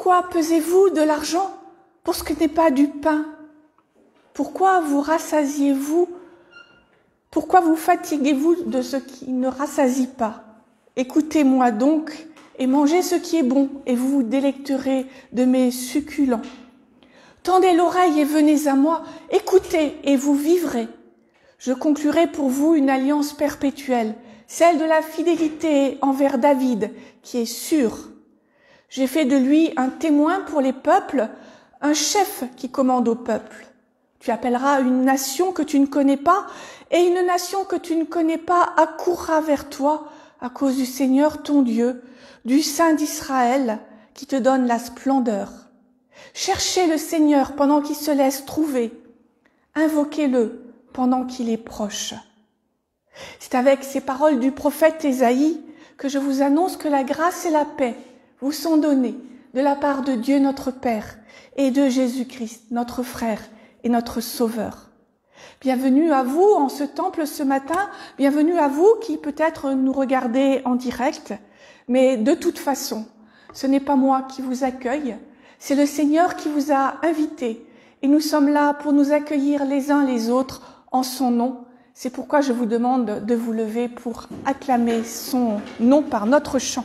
Pourquoi pesez-vous de l'argent pour ce qui n'est pas du pain? Pourquoi vous rassasiez-vous? Pourquoi vous fatiguez-vous de ce qui ne rassasie pas? Écoutez-moi donc et mangez ce qui est bon, et vous vous délecterez de mes succulents. Tendez l'oreille et venez à moi, écoutez et vous vivrez. Je conclurai pour vous une alliance perpétuelle, celle de la fidélité envers David, qui est sûre. J'ai fait de lui un témoin pour les peuples, un chef qui commande au peuple. Tu appelleras une nation que tu ne connais pas, et une nation que tu ne connais pas accourra vers toi à cause du Seigneur ton Dieu, du Saint d'Israël, qui te donne la splendeur. Cherchez le Seigneur pendant qu'il se laisse trouver. Invoquez-le pendant qu'il est proche. C'est avec ces paroles du prophète Ésaïe que je vous annonce que la grâce et la paix vous sont données de la part de Dieu notre Père et de Jésus-Christ, notre frère et notre Sauveur. Bienvenue à vous en ce temple ce matin, bienvenue à vous qui peut-être nous regardez en direct, mais de toute façon, ce n'est pas moi qui vous accueille, c'est le Seigneur qui vous a invité et nous sommes là pour nous accueillir les uns les autres en son nom. C'est pourquoi je vous demande de vous lever pour acclamer son nom par notre chant.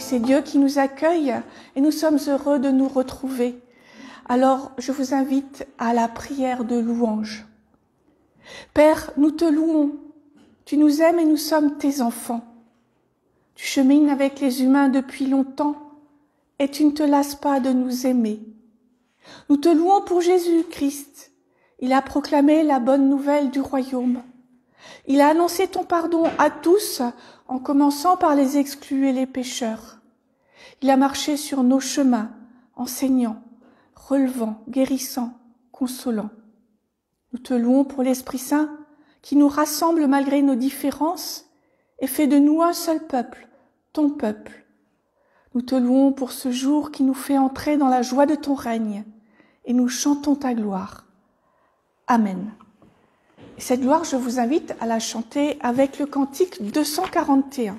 C'est Dieu qui nous accueille et nous sommes heureux de nous retrouver. Alors, je vous invite à la prière de louange. Père, nous te louons. Tu nous aimes et nous sommes tes enfants. Tu chemines avec les humains depuis longtemps et tu ne te lasses pas de nous aimer. Nous te louons pour Jésus-Christ. Il a proclamé la bonne nouvelle du royaume. Il a annoncé ton pardon à tous en commençant par les exclus et les pécheurs. Il a marché sur nos chemins, enseignant, relevant, guérissant, consolant. Nous te louons pour l'Esprit Saint qui nous rassemble malgré nos différences et fait de nous un seul peuple, ton peuple. Nous te louons pour ce jour qui nous fait entrer dans la joie de ton règne et nous chantons ta gloire. Amen. Et cette gloire, je vous invite à la chanter avec le cantique 241.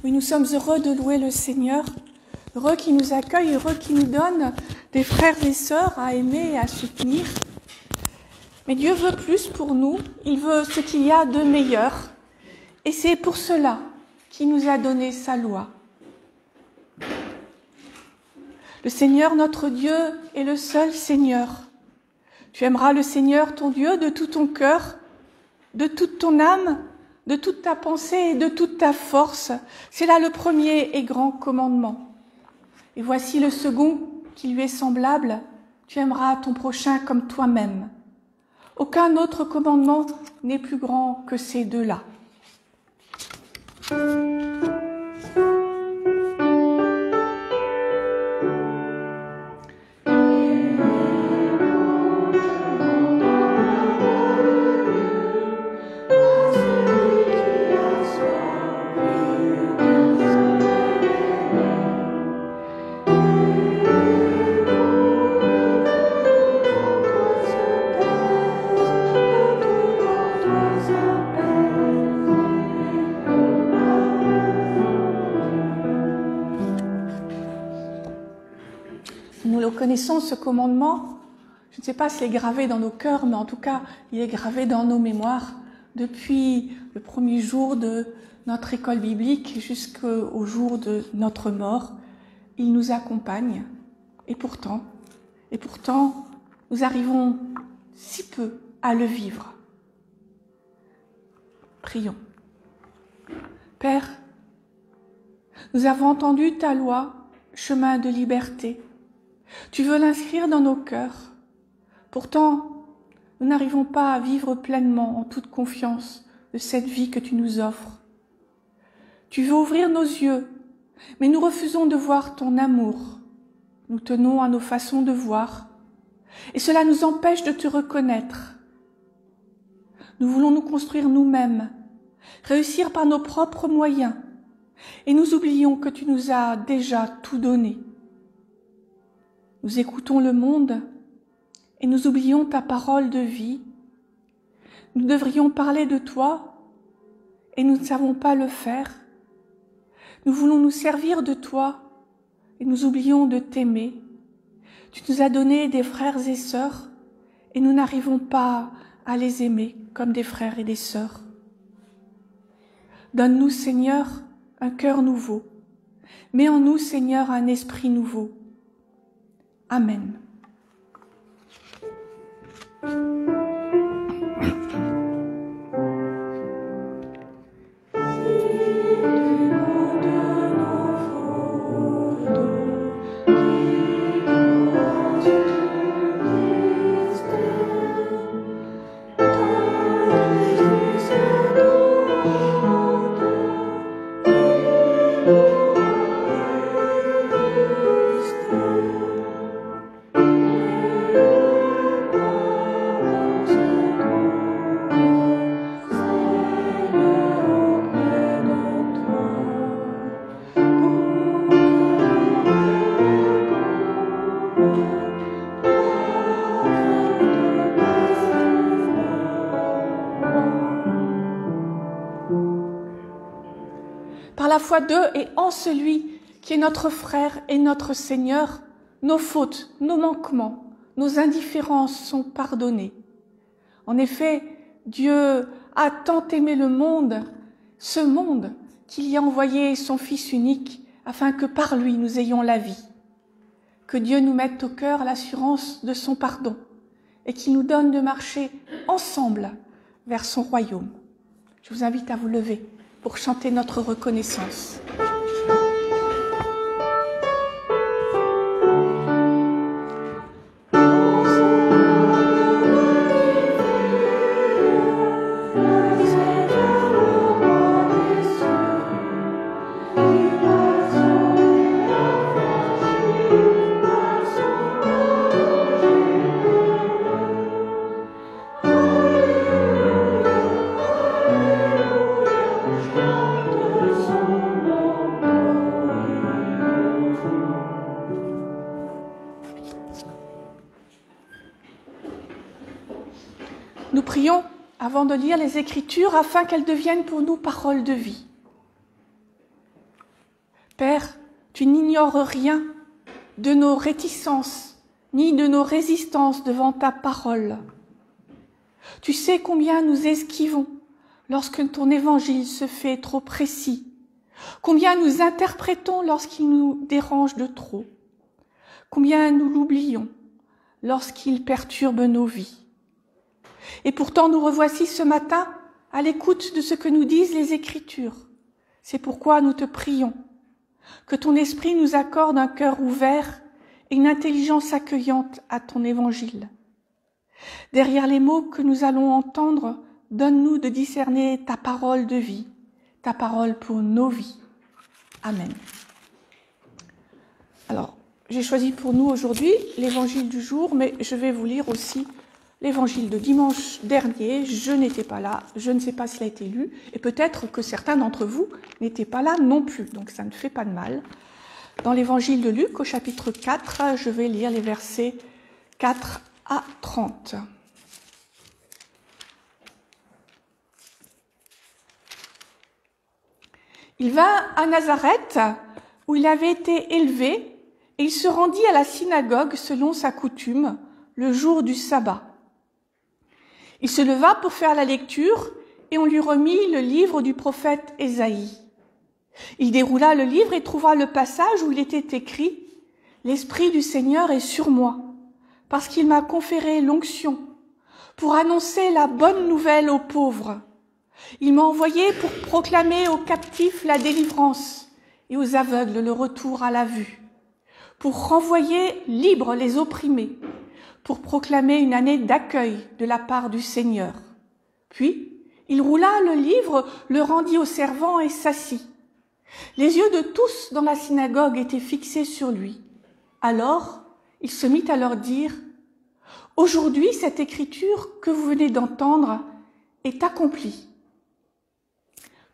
Oui, nous sommes heureux de louer le Seigneur, heureux qu'il nous accueille, heureux qu'il nous donne des frères et sœurs à aimer et à soutenir. Mais Dieu veut plus pour nous, il veut ce qu'il y a de meilleur. Et c'est pour cela qu'il nous a donné sa loi. Le Seigneur, notre Dieu, est le seul Seigneur. Tu aimeras le Seigneur, ton Dieu, de tout ton cœur, de toute ton âme, de toute ta pensée et de toute ta force. C'est là le premier et grand commandement. Et voici le second qui lui est semblable. Tu aimeras ton prochain comme toi-même. Aucun autre commandement n'est plus grand que ces deux-là. Nous connaissons ce commandement, je ne sais pas s'il est gravé dans nos cœurs, mais en tout cas, il est gravé dans nos mémoires depuis le premier jour de notre école biblique jusqu'au jour de notre mort. Il nous accompagne et pourtant, nous arrivons si peu à le vivre. Prions. Père, nous avons entendu ta loi, chemin de liberté. Tu veux l'inscrire dans nos cœurs. Pourtant, nous n'arrivons pas à vivre pleinement, en toute confiance, de cette vie que tu nous offres. Tu veux ouvrir nos yeux, mais nous refusons de voir ton amour. Nous tenons à nos façons de voir, et cela nous empêche de te reconnaître. Nous voulons nous construire nous-mêmes, réussir par nos propres moyens, et nous oublions que tu nous as déjà tout donné. Nous écoutons le monde et nous oublions ta parole de vie. Nous devrions parler de toi et nous ne savons pas le faire. Nous voulons nous servir de toi et nous oublions de t'aimer. Tu nous as donné des frères et sœurs et nous n'arrivons pas à les aimer comme des frères et des sœurs. Donne-nous, Seigneur, un cœur nouveau. Mets en nous, Seigneur, un esprit nouveau. Amen. Par la foi d'eux et en celui qui est notre frère et notre Seigneur, nos fautes, nos manquements, nos indifférences sont pardonnées. En effet, Dieu a tant aimé le monde, ce monde, qu'il y a envoyé son Fils unique afin que par lui nous ayons la vie. Que Dieu nous mette au cœur l'assurance de son pardon et qu'il nous donne de marcher ensemble vers son royaume. Je vous invite à vous lever pour chanter notre reconnaissance. Nous prions avant de lire les Écritures afin qu'elles deviennent pour nous paroles de vie. Père, tu n'ignores rien de nos réticences, ni de nos résistances devant ta parole. Tu sais combien nous esquivons lorsque ton évangile se fait trop précis, combien nous interprétons lorsqu'il nous dérange de trop, combien nous l'oublions lorsqu'il perturbe nos vies. Et pourtant nous revoici ce matin à l'écoute de ce que nous disent les Écritures. C'est pourquoi nous te prions que ton esprit nous accorde un cœur ouvert et une intelligence accueillante à ton évangile. Derrière les mots que nous allons entendre, donne-nous de discerner ta parole de vie, ta parole pour nos vies. Amen. Alors, j'ai choisi pour nous aujourd'hui l'évangile du jour, mais je vais vous lire aussi l'évangile de dimanche dernier. Je n'étais pas là, je ne sais pas s'il a été lu, et peut-être que certains d'entre vous n'étaient pas là non plus, donc ça ne fait pas de mal. Dans l'évangile de Luc, au chapitre 4, je vais lire les versets 4 à 30. Il vint à Nazareth, où il avait été élevé, et il se rendit à la synagogue selon sa coutume, le jour du sabbat. Il se leva pour faire la lecture, et on lui remit le livre du prophète Ésaïe. Il déroula le livre et trouva le passage où il était écrit « L'Esprit du Seigneur est sur moi, parce qu'il m'a conféré l'onction, pour annoncer la bonne nouvelle aux pauvres. Il m'a envoyé pour proclamer aux captifs la délivrance et aux aveugles le retour à la vue, pour renvoyer libres les opprimés, pour proclamer une année d'accueil de la part du Seigneur. » Puis, il roula le livre, le rendit au servant et s'assit. Les yeux de tous dans la synagogue étaient fixés sur lui. Alors, il se mit à leur dire « Aujourd'hui, cette écriture que vous venez d'entendre est accomplie. »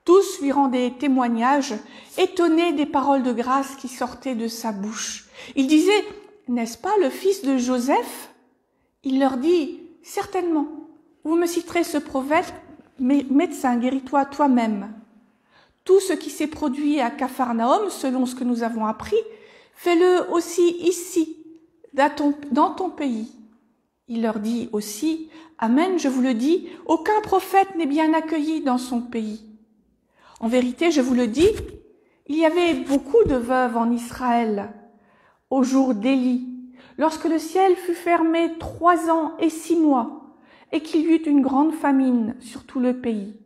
Tous lui rendaient témoignage, étonnés des paroles de grâce qui sortaient de sa bouche. Il disait « N'est-ce pas le fils de Joseph ?» Il leur dit « Certainement, vous me citerez ce prophète, mais médecin, guéris-toi toi-même. Tout ce qui s'est produit à Capharnaüm, selon ce que nous avons appris, fais-le aussi ici, dans ton pays. » Il leur dit aussi « Amen, je vous le dis, aucun prophète n'est bien accueilli dans son pays. En vérité, je vous le dis, il y avait beaucoup de veuves en Israël au jour d'Élie, lorsque le ciel fut fermé 3 ans et 6 mois, et qu'il y eut une grande famine sur tout le pays.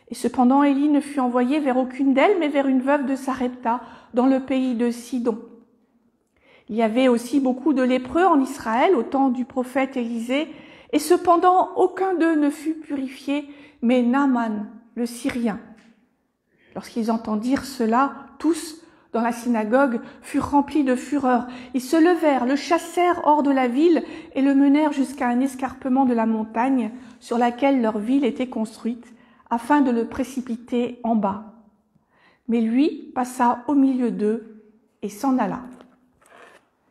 Et cependant, Élie ne fut envoyé vers aucune d'elles, mais vers une veuve de Sarepta, dans le pays de Sidon. Il y avait aussi beaucoup de lépreux en Israël au temps du prophète Élisée, et cependant aucun d'eux ne fut purifié, mais Naaman, le Syrien. Lorsqu'ils entendirent cela, tous, dans la synagogue, furent remplis de fureur. Ils se levèrent, le chassèrent hors de la ville et le menèrent jusqu'à un escarpement de la montagne sur laquelle leur ville était construite, afin de le précipiter en bas. Mais lui passa au milieu d'eux et s'en alla.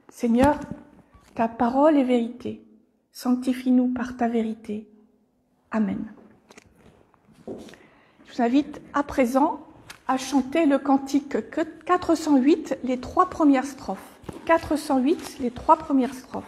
Seigneur, ta parole est vérité. Sanctifie-nous par ta vérité. Amen. Je vous invite à présent à chanter le cantique 408, les 3 premières strophes. 408, les 3 premières strophes.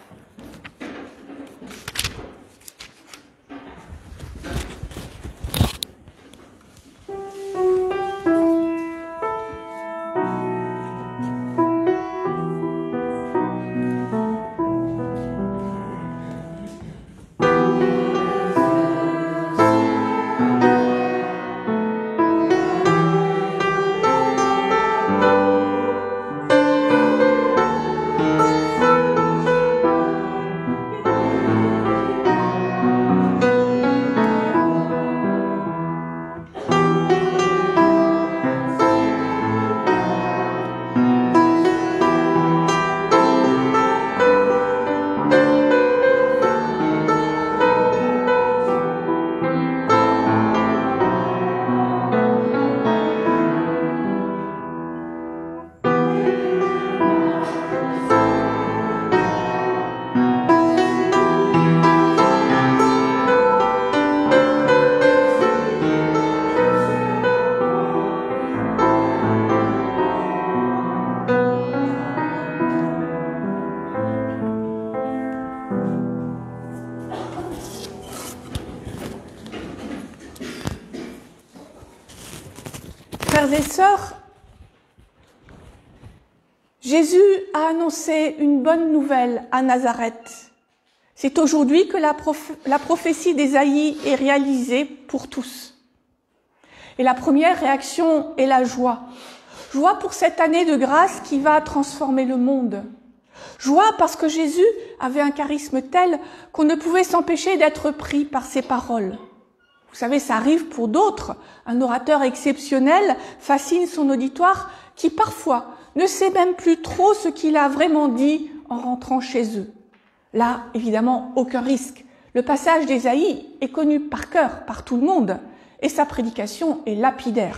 Frères et sœurs, Jésus a annoncé une bonne nouvelle à Nazareth. C'est aujourd'hui que la prophétie d'Ésaïe est réalisée pour tous. Et la première réaction est la joie. Joie pour cette année de grâce qui va transformer le monde. Joie parce que Jésus avait un charisme tel qu'on ne pouvait s'empêcher d'être pris par ses paroles. Vous savez, ça arrive pour d'autres. Un orateur exceptionnel fascine son auditoire qui parfois ne sait même plus trop ce qu'il a vraiment dit en rentrant chez eux. Là, évidemment, aucun risque. Le passage d'Ésaïe est connu par cœur, par tout le monde, et sa prédication est lapidaire.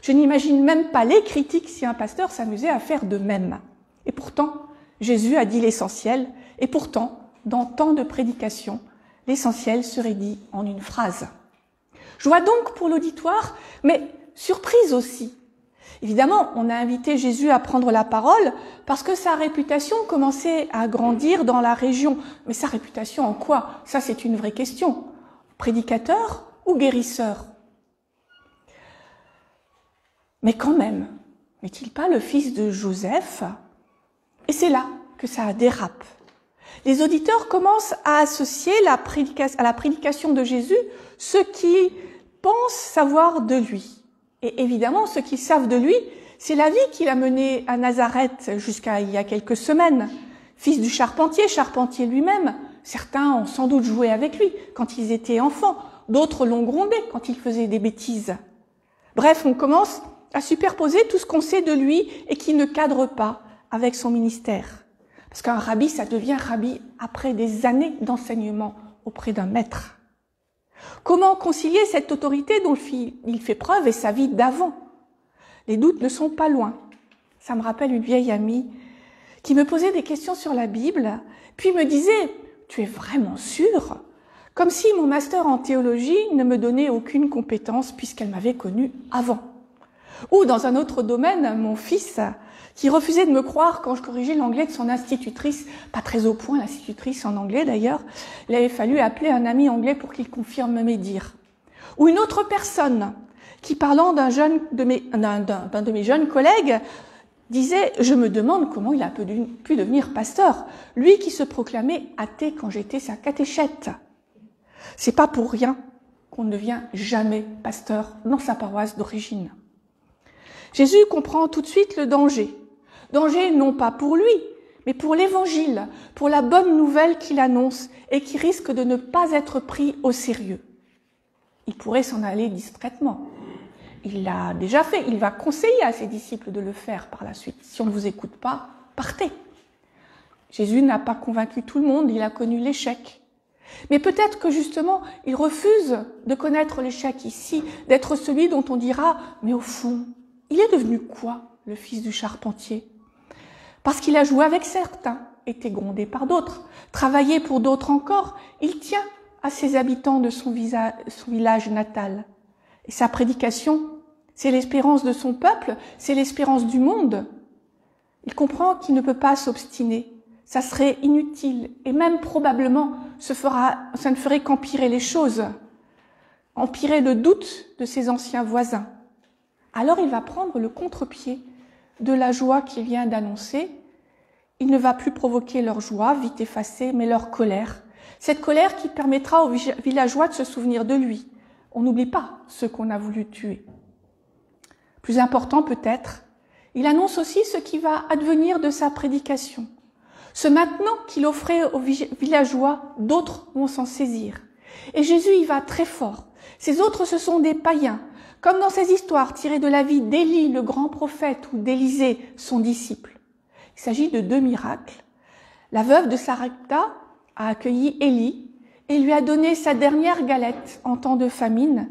Je n'imagine même pas les critiques si un pasteur s'amusait à faire de même. Et pourtant, Jésus a dit l'essentiel, et pourtant, dans tant de prédications, l'essentiel serait dit en une phrase. Joie donc pour l'auditoire, mais surprise aussi. Évidemment, on a invité Jésus à prendre la parole parce que sa réputation commençait à grandir dans la région. Mais sa réputation en quoi? Ça, c'est une vraie question. Prédicateur ou guérisseur? Mais quand même, n'est-il pas le fils de Joseph? Et c'est là que ça dérape. Les auditeurs commencent à associer à la prédication de Jésus ce qu'ils pensent savoir de lui. Et évidemment, ce qu'ils savent de lui, c'est la vie qu'il a menée à Nazareth jusqu'à il y a quelques semaines. Fils du charpentier lui-même. Certains ont sans doute joué avec lui quand ils étaient enfants. D'autres l'ont grondé quand il faisait des bêtises. Bref, on commence à superposer tout ce qu'on sait de lui et qui ne cadre pas avec son ministère. Parce qu'un rabbi, ça devient rabbi après des années d'enseignement auprès d'un maître. Comment concilier cette autorité dont il fait preuve et sa vie d'avant? Les doutes ne sont pas loin. Ça me rappelle une vieille amie qui me posait des questions sur la Bible, puis me disait « Tu es vraiment sûre ?» Comme si mon master en théologie ne me donnait aucune compétence puisqu'elle m'avait connue avant. Ou dans un autre domaine, mon fils, qui refusait de me croire quand je corrigeais l'anglais de son institutrice, pas très au point l'institutrice en anglais d'ailleurs, il avait fallu appeler un ami anglais pour qu'il confirme mes dires. Ou une autre personne qui, parlant d'un de mes jeunes collègues, disait « Je me demande comment il a pu devenir pasteur, lui qui se proclamait athée quand j'étais sa catéchète. » C'est pas pour rien qu'on ne devient jamais pasteur dans sa paroisse d'origine. Jésus comprend tout de suite le danger. Danger non pas pour lui, mais pour l'évangile, pour la bonne nouvelle qu'il annonce et qui risque de ne pas être pris au sérieux. Il pourrait s'en aller discrètement. Il l'a déjà fait. Il va conseiller à ses disciples de le faire par la suite. Si on ne vous écoute pas, partez. Jésus n'a pas convaincu tout le monde, il a connu l'échec. Mais peut-être que justement, il refuse de connaître l'échec ici, d'être celui dont on dira « Mais au fond, il est devenu quoi, le fils du charpentier ?» Parce qu'il a joué avec certains, été grondé par d'autres, travaillé pour d'autres encore, il tient à ses habitants de son village natal. Et sa prédication, c'est l'espérance de son peuple, c'est l'espérance du monde. Il comprend qu'il ne peut pas s'obstiner. Ça serait inutile et même probablement ça ne ferait qu'empirer les choses, empirer le doute de ses anciens voisins. Alors il va prendre le contre-pied de la joie qu'il vient d'annoncer. Il ne va plus provoquer leur joie, vite effacée, mais leur colère. Cette colère qui permettra aux villageois de se souvenir de lui. On n'oublie pas ceux qu'on a voulu tuer. Plus important peut-être, il annonce aussi ce qui va advenir de sa prédication. Ce maintenant qu'il offrait aux villageois, d'autres vont s'en saisir. Et Jésus y va très fort. Ces autres, ce sont des païens, comme dans ces histoires tirées de la vie d'Élie, le grand prophète, ou d'Élisée, son disciple. Il s'agit de 2 miracles. La veuve de Sarepta a accueilli Élie et lui a donné sa dernière galette en temps de famine,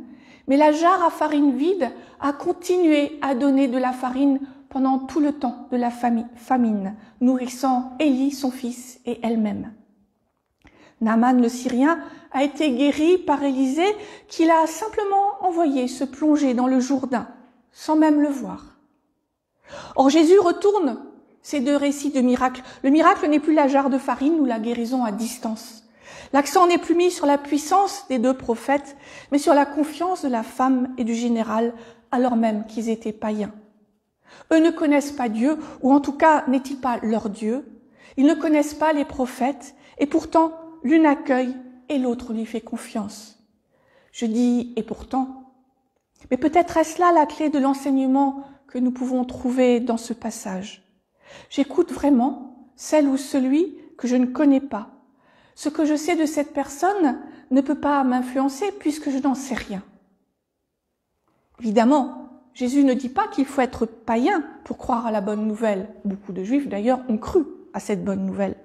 mais la jarre à farine vide a continué à donner de la farine pendant tout le temps de la famine, nourrissant Élie, son fils, et elle-même. Naaman le Syrien a été guéri par Élisée, qui l'a simplement envoyé se plonger dans le Jourdain, sans même le voir. Or Jésus retourne ces 2 récits de miracles. Le miracle n'est plus la jarre de farine ou la guérison à distance. L'accent n'est plus mis sur la puissance des deux prophètes, mais sur la confiance de la femme et du général, alors même qu'ils étaient païens. Eux ne connaissent pas Dieu, ou en tout cas n'est-il pas leur Dieu. Ils ne connaissent pas les prophètes, et pourtant l'une accueille et l'autre lui fait confiance. Je dis « et pourtant ». Mais peut-être est-ce là la clé de l'enseignement que nous pouvons trouver dans ce passage. J'écoute vraiment celle ou celui que je ne connais pas. Ce que je sais de cette personne ne peut pas m'influencer puisque je n'en sais rien. Évidemment, Jésus ne dit pas qu'il faut être païen pour croire à la bonne nouvelle. Beaucoup de Juifs d'ailleurs ont cru à cette bonne nouvelle.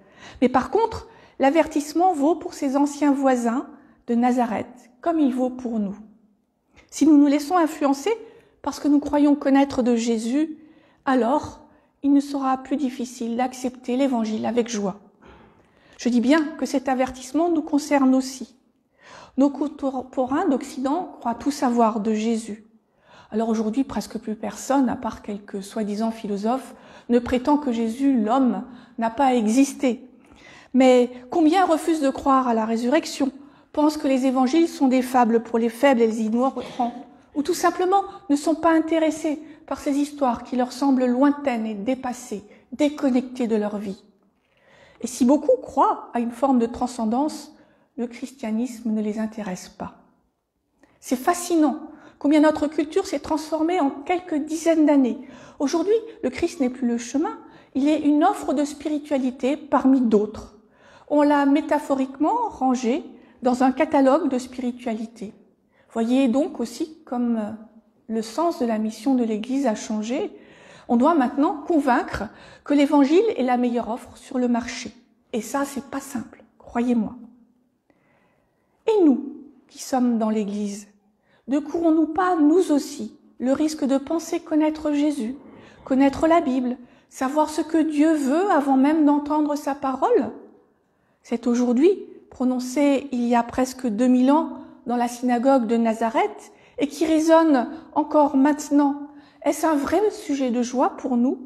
Mais par contre, l'avertissement vaut pour ces anciens voisins de Nazareth, comme il vaut pour nous. Si nous nous laissons influencer parce que nous croyons connaître de Jésus, alors il nous sera plus difficile d'accepter l'Évangile avec joie. Je dis bien que cet avertissement nous concerne aussi. Nos contemporains d'Occident croient tout savoir de Jésus. Alors aujourd'hui, presque plus personne, à part quelques soi-disant philosophes, ne prétend que Jésus, l'homme, n'a pas existé. Mais combien refusent de croire à la résurrection, pensent que les évangiles sont des fables pour les faibles et les ignorants, ou tout simplement ne sont pas intéressés par ces histoires qui leur semblent lointaines et dépassées, déconnectées de leur vie. Et si beaucoup croient à une forme de transcendance, le christianisme ne les intéresse pas. C'est fascinant combien notre culture s'est transformée en quelques dizaines d'années. Aujourd'hui, le Christ n'est plus le chemin, il est une offre de spiritualité parmi d'autres. On l'a métaphoriquement rangé dans un catalogue de spiritualité. Voyez donc aussi comme le sens de la mission de l'Église a changé. On doit maintenant convaincre que l'Évangile est la meilleure offre sur le marché. Et ça, c'est pas simple, croyez-moi. Et nous, qui sommes dans l'Église, ne courons-nous pas, nous aussi, le risque de penser connaître Jésus, connaître la Bible, savoir ce que Dieu veut avant même d'entendre sa parole? C'est aujourd'hui, prononcé il y a presque 2000 ans dans la synagogue de Nazareth et qui résonne encore maintenant. Est-ce un vrai sujet de joie pour nous?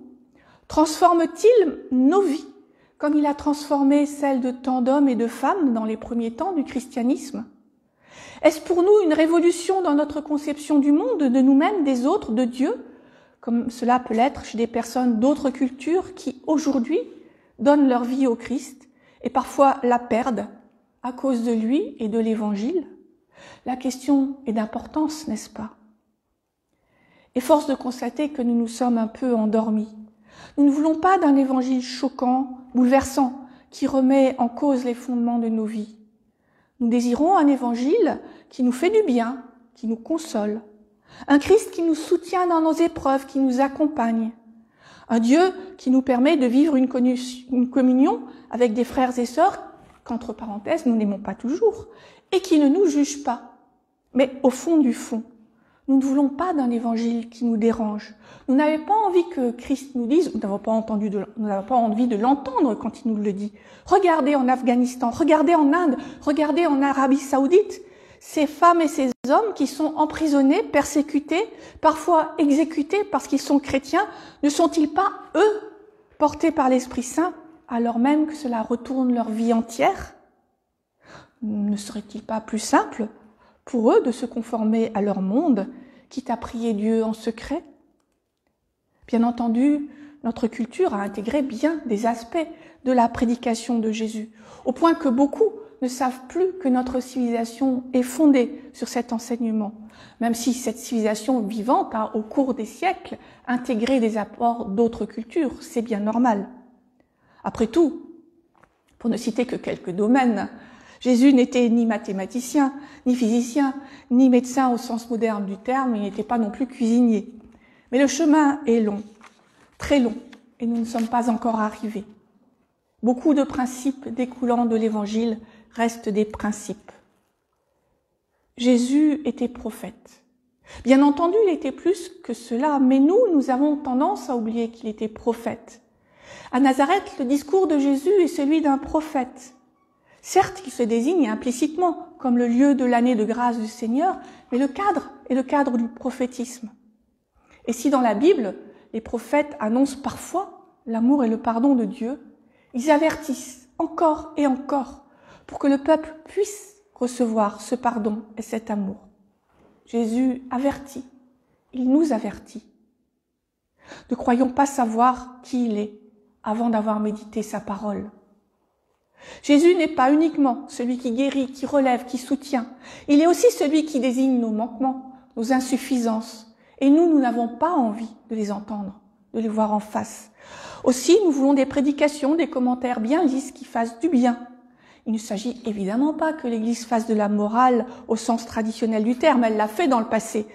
Transforme-t-il nos vies comme il a transformé celles de tant d'hommes et de femmes dans les premiers temps du christianisme? Est-ce pour nous une révolution dans notre conception du monde, de nous-mêmes, des autres, de Dieu, comme cela peut l'être chez des personnes d'autres cultures qui, aujourd'hui, donnent leur vie au Christ et parfois la perdent à cause de lui et de l'Évangile? La question est d'importance, n'est-ce pas? Et force de constater que nous nous sommes un peu endormis. Nous ne voulons pas d'un Évangile choquant, bouleversant, qui remet en cause les fondements de nos vies. Nous désirons un Évangile qui nous fait du bien, qui nous console. Un Christ qui nous soutient dans nos épreuves, qui nous accompagne. Un Dieu qui nous permet de vivre une communion avec des frères et sœurs qu'entre parenthèses, nous n'aimons pas toujours, et qui ne nous juge pas. Mais au fond du fond, nous ne voulons pas d'un Évangile qui nous dérange. Nous n'avons pas envie que Christ nous dise, nous n'avons pas envie de l'entendre quand il nous le dit. Regardez en Afghanistan, regardez en Inde, regardez en Arabie Saoudite, ces femmes et ces hommes qui sont emprisonnés, persécutés, parfois exécutés parce qu'ils sont chrétiens, ne sont-ils pas, eux, portés par l'Esprit Saint, alors même que cela retourne leur vie entière? Ne serait-il pas plus simple pour eux de se conformer à leur monde, quitte à prier Dieu en secret? Bien entendu, notre culture a intégré bien des aspects de la prédication de Jésus, au point que beaucoup ne savent plus que notre civilisation est fondée sur cet enseignement, même si cette civilisation vivante a, au cours des siècles, intégré des apports d'autres cultures, c'est bien normal. Après tout, pour ne citer que quelques domaines, Jésus n'était ni mathématicien, ni physicien, ni médecin au sens moderne du terme, il n'était pas non plus cuisinier. Mais le chemin est long, très long, et nous ne sommes pas encore arrivés. Beaucoup de principes découlant de l'Évangile restent des principes. Jésus était prophète. Bien entendu, il était plus que cela, mais nous avons tendance à oublier qu'il était prophète. À Nazareth, le discours de Jésus est celui d'un prophète. Certes, il se désigne implicitement comme le lieu de l'année de grâce du Seigneur, mais le cadre est le cadre du prophétisme. Et si dans la Bible, les prophètes annoncent parfois l'amour et le pardon de Dieu, ils avertissent encore et encore pour que le peuple puisse recevoir ce pardon et cet amour. Jésus avertit, il nous avertit. Ne croyons pas savoir qui il est avant d'avoir médité sa parole. Jésus n'est pas uniquement celui qui guérit, qui relève, qui soutient. Il est aussi celui qui désigne nos manquements, nos insuffisances. Et nous n'avons pas envie de les entendre, de les voir en face. Aussi, nous voulons des prédications, des commentaires bien lisses qui fassent du bien. Il ne s'agit évidemment pas que l'Église fasse de la morale au sens traditionnel du terme. Elle l'a fait dans le passé,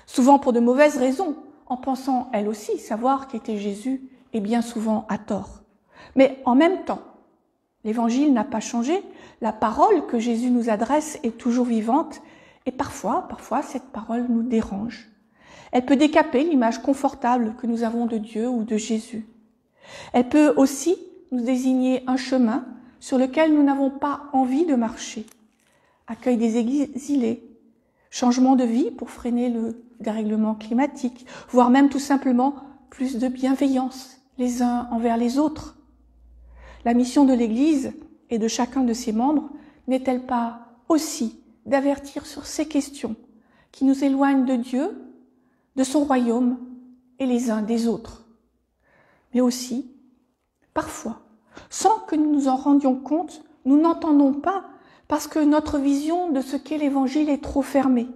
souvent pour de mauvaises raisons, en pensant elle aussi savoir qui était Jésus, et bien souvent à tort. Mais en même temps, l'Évangile n'a pas changé, la parole que Jésus nous adresse est toujours vivante, et parfois, cette parole nous dérange. Elle peut décaper l'image confortable que nous avons de Dieu ou de Jésus. Elle peut aussi nous désigner un chemin sur lequel nous n'avons pas envie de marcher. Accueil des exilés, changement de vie pour freiner le dérèglement climatique, voire même tout simplement plus de bienveillance les uns envers les autres. La mission de l'Église et de chacun de ses membres n'est-elle pas aussi d'avertir sur ces questions qui nous éloignent de Dieu, de son royaume et les uns des autres? Mais aussi, parfois, sans que nous nous en rendions compte, nous n'entendons pas parce que notre vision de ce qu'est l'Évangile est trop fermée.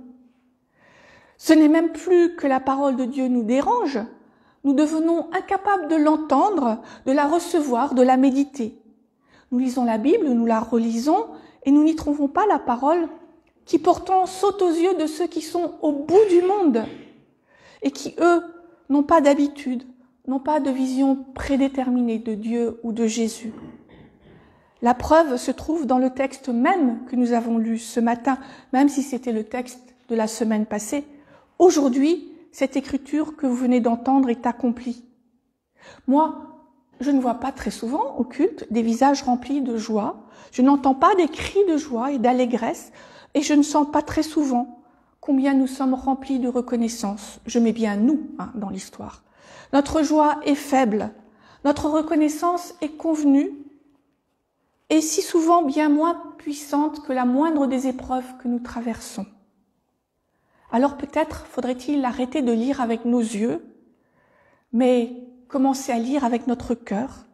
Ce n'est même plus que la parole de Dieu nous dérange, nous devenons incapables de l'entendre, de la recevoir, de la méditer. Nous lisons la Bible, nous la relisons et nous n'y trouvons pas la parole qui pourtant saute aux yeux de ceux qui sont au bout du monde et qui, eux, n'ont pas d'habitude, n'ont pas de vision prédéterminée de Dieu ou de Jésus. La preuve se trouve dans le texte même que nous avons lu ce matin, même si c'était le texte de la semaine passée. Aujourd'hui, cette écriture que vous venez d'entendre est accomplie. Moi, je ne vois pas très souvent au culte des visages remplis de joie. Je n'entends pas des cris de joie et d'allégresse et je ne sens pas très souvent combien nous sommes remplis de reconnaissance. Je mets bien nous dans l'histoire. Notre joie est faible, notre reconnaissance est convenue et si souvent bien moins puissante que la moindre des épreuves que nous traversons. Alors peut-être faudrait-il arrêter de lire avec nos yeux, mais commencer à lire avec notre cœur.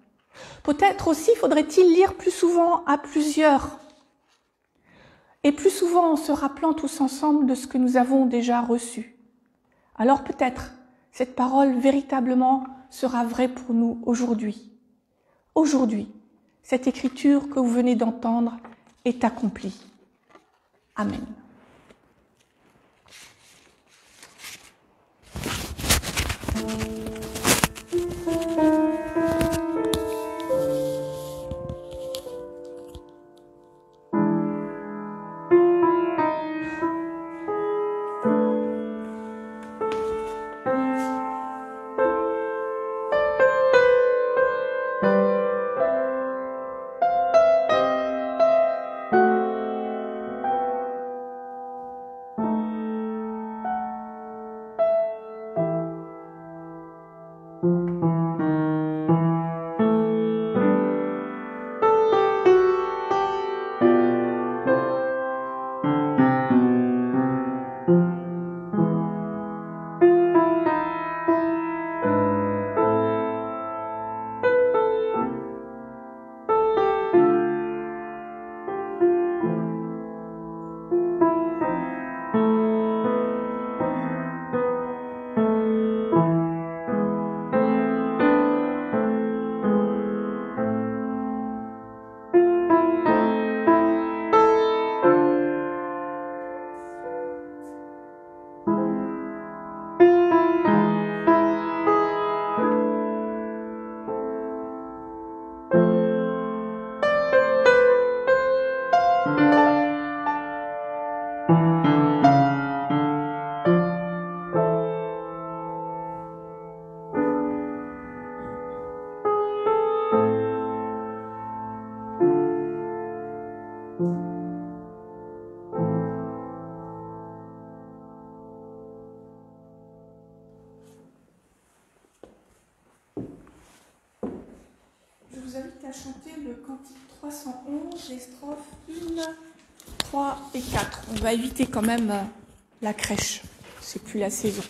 Peut-être aussi faudrait-il lire plus souvent à plusieurs, et plus souvent en se rappelant tous ensemble de ce que nous avons déjà reçu. Alors peut-être cette parole véritablement sera vraie pour nous aujourd'hui. Aujourd'hui, cette écriture que vous venez d'entendre est accomplie. Amen. à chanter le cantique 311, les strophes 1, 3 et 4. On va éviter quand même la crèche, c'est plus la saison.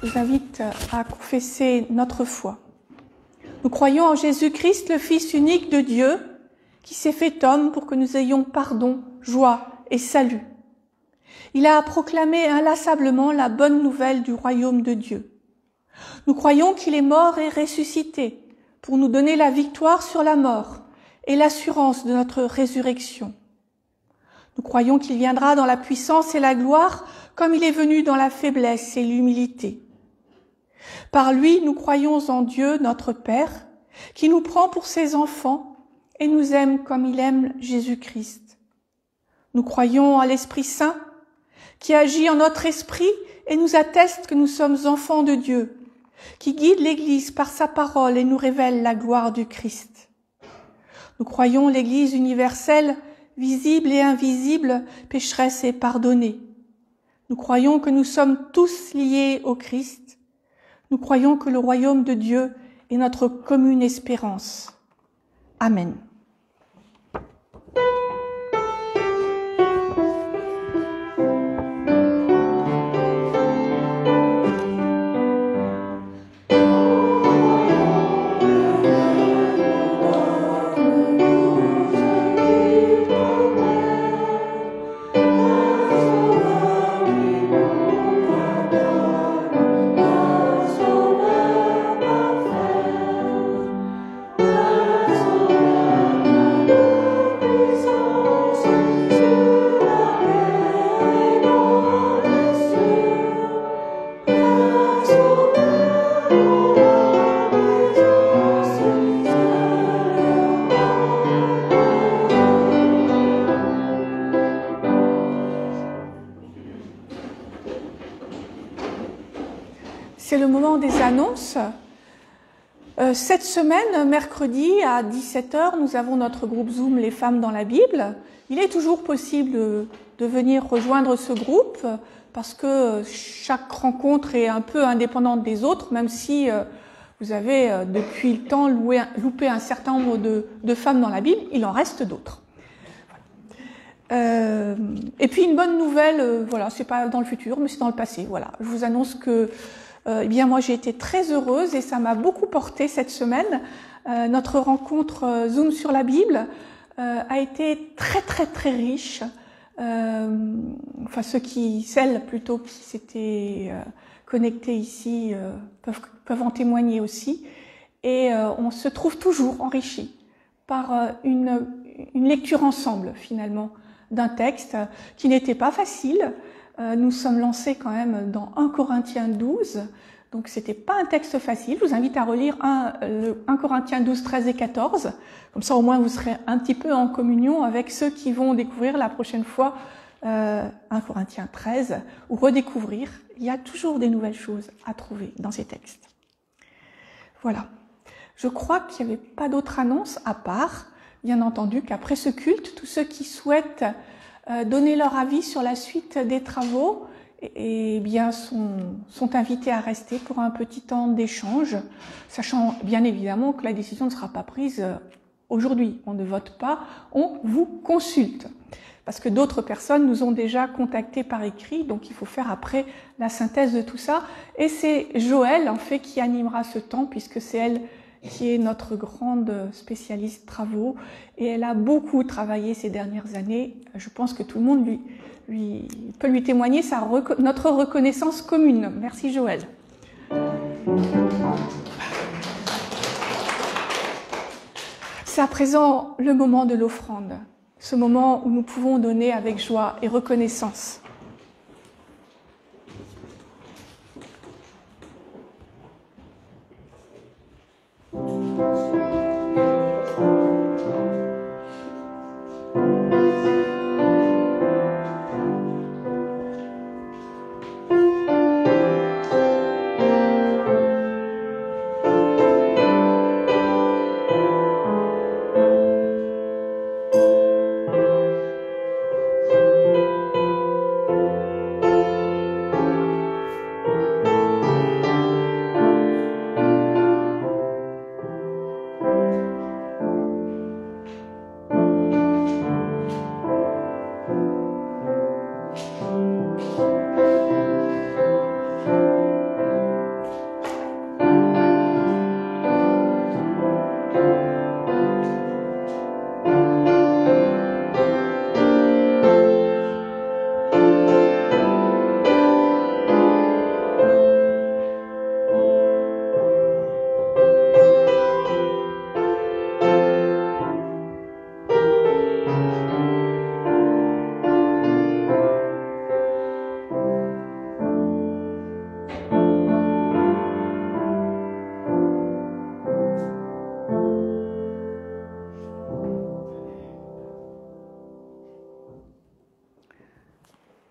Je vous invite à confesser notre foi. Nous croyons en Jésus-Christ, le Fils unique de Dieu, qui s'est fait homme pour que nous ayons pardon, joie et salut. Il a proclamé inlassablement la bonne nouvelle du royaume de Dieu. Nous croyons qu'il est mort et ressuscité pour nous donner la victoire sur la mort et l'assurance de notre résurrection. Nous croyons qu'il viendra dans la puissance et la gloire comme il est venu dans la faiblesse et l'humilité. Par lui, nous croyons en Dieu, notre Père, qui nous prend pour ses enfants et nous aime comme il aime Jésus-Christ. Nous croyons en l'Esprit Saint, qui agit en notre esprit et nous atteste que nous sommes enfants de Dieu, qui guide l'Église par sa parole et nous révèle la gloire du Christ. Nous croyons l'Église universelle, visible et invisible, pécheresse et pardonnée. Nous croyons que nous sommes tous liés au Christ. Nous croyons que le royaume de Dieu est notre commune espérance. Amen. C'est le moment des annonces. Cette semaine, mercredi à 17h, nous avons notre groupe Zoom Les Femmes dans la Bible. Il est toujours possible de venir rejoindre ce groupe parce que chaque rencontre est un peu indépendante des autres, même si Vous avez depuis le temps loupé un certain nombre de femmes dans la Bible, il en reste d'autres. Et puis une bonne nouvelle, voilà, c'est pas dans le futur, mais c'est dans le passé. Voilà, je vous annonce que, eh bien moi j'ai été très heureuse et ça m'a beaucoup porté cette semaine. Notre rencontre Zoom sur la Bible a été très très très riche. Enfin celles plutôt qui s'étaient connectés ici peuvent en témoigner aussi. Et on se trouve toujours enrichi par une lecture ensemble finalement d'un texte qui n'était pas facile. Nous sommes lancés quand même dans 1 Corinthiens 12, donc c'était pas un texte facile. Je vous invite à relire 1 Corinthiens 12, 13 et 14. Comme ça, au moins, vous serez un petit peu en communion avec ceux qui vont découvrir la prochaine fois 1 Corinthiens 13 ou redécouvrir. Il y a toujours des nouvelles choses à trouver dans ces textes. Voilà. Je crois qu'il n'y avait pas d'autre annonce à part, bien entendu, qu'après ce culte, tous ceux qui souhaitent donner leur avis sur la suite des travaux eh bien sont invités à rester pour un petit temps d'échange, sachant bien évidemment que la décision ne sera pas prise aujourd'hui. On ne vote pas, on vous consulte. Parce que d'autres personnes nous ont déjà contactés par écrit, donc il faut faire après la synthèse de tout ça. Et c'est Joëlle, en fait, qui animera ce temps, puisque c'est elle qui est notre grande spécialiste travaux. Et elle a beaucoup travaillé ces dernières années. Je pense que tout le monde peut lui témoigner notre reconnaissance commune. Merci Joëlle. C'est à présent le moment de l'offrande. Ce moment où nous pouvons donner avec joie et reconnaissance.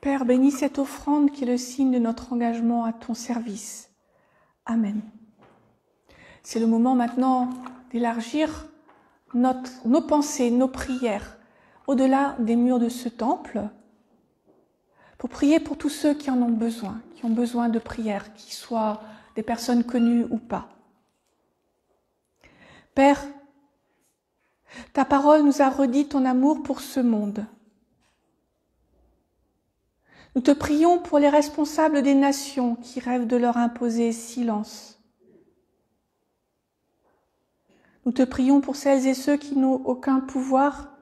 Père, bénis cette offrande qui est le signe de notre engagement à ton service. Amen. C'est le moment maintenant d'élargir nos pensées, nos prières, au-delà des murs de ce temple, pour prier pour tous ceux qui en ont besoin de prière, qu'ils soient des personnes connues ou pas. Père, ta parole nous a redit ton amour pour ce monde. Nous te prions pour les responsables des nations qui rêvent de leur imposer silence. Nous te prions pour celles et ceux qui n'ont aucun pouvoir,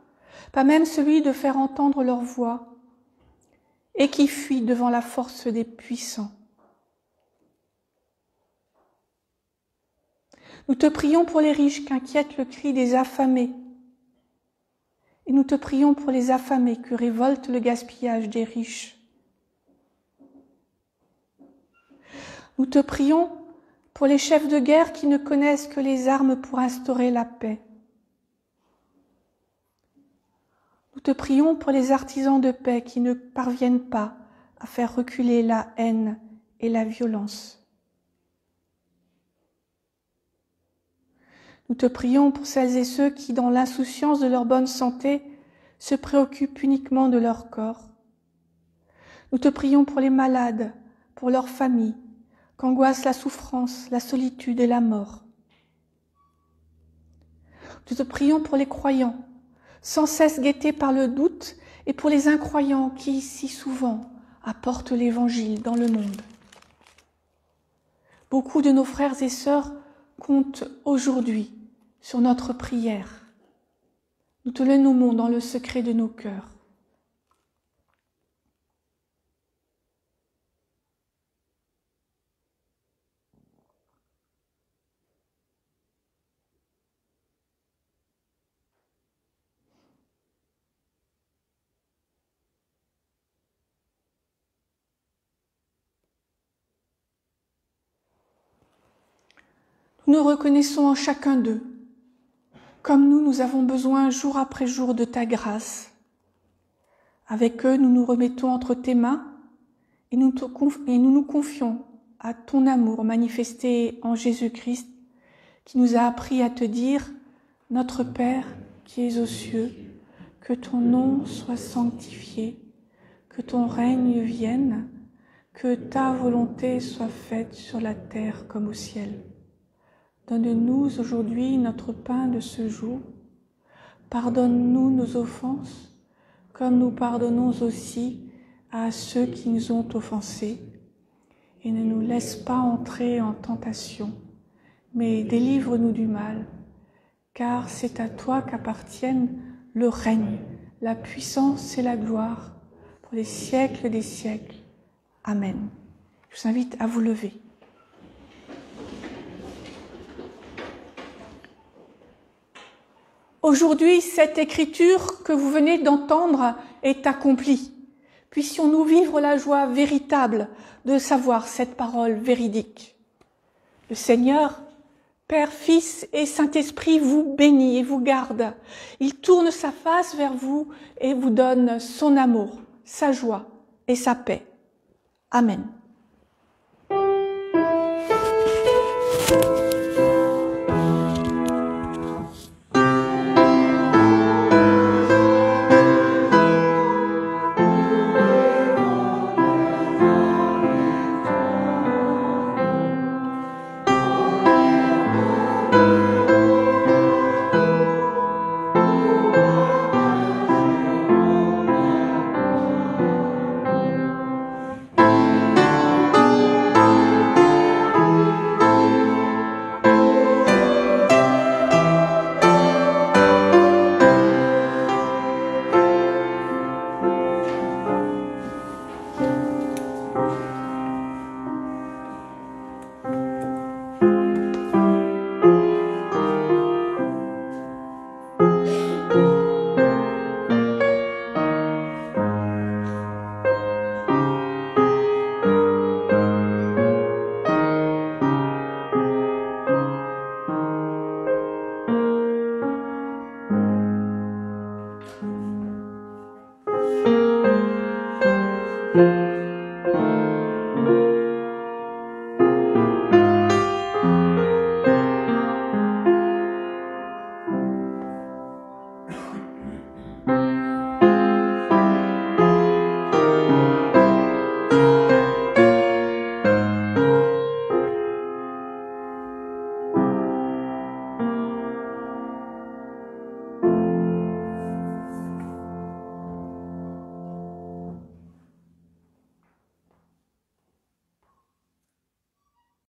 pas même celui de faire entendre leur voix, et qui fuient devant la force des puissants. Nous te prions pour les riches qu'inquiète le cri des affamés, et nous te prions pour les affamés que révolte le gaspillage des riches. Nous te prions pour les chefs de guerre qui ne connaissent que les armes pour instaurer la paix. Nous te prions pour les artisans de paix qui ne parviennent pas à faire reculer la haine et la violence. Nous te prions pour celles et ceux qui, dans l'insouciance de leur bonne santé, se préoccupent uniquement de leur corps. Nous te prions pour les malades, pour leurs familles, qu'angoissent la souffrance, la solitude et la mort. Nous te prions pour les croyants, sans cesse guettés par le doute, et pour les incroyants qui, si souvent, apportent l'Évangile dans le monde. Beaucoup de nos frères et sœurs comptent aujourd'hui sur notre prière. Nous te le nommons dans le secret de nos cœurs. Nous nous reconnaissons en chacun d'eux. Comme nous avons besoin jour après jour de ta grâce. Avec eux, nous nous remettons entre tes mains et nous nous confions à ton amour manifesté en Jésus-Christ, qui nous a appris à te dire « Notre Père qui es aux cieux, que ton nom soit sanctifié, que ton règne vienne, que ta volonté soit faite sur la terre comme au ciel. Donne-nous aujourd'hui notre pain de ce jour. Pardonne-nous nos offenses, comme nous pardonnons aussi à ceux qui nous ont offensés. Et ne nous laisse pas entrer en tentation, mais délivre-nous du mal, car c'est à toi qu'appartiennent le règne, la puissance et la gloire, pour les siècles des siècles. Amen. Je vous invite à vous lever. Aujourd'hui, cette écriture que vous venez d'entendre est accomplie. Puissions-nous vivre la joie véritable de savoir cette parole véridique. Le Seigneur, Père, Fils et Saint-Esprit vous bénit et vous garde. Il tourne sa face vers vous et vous donne son amour, sa joie et sa paix. Amen.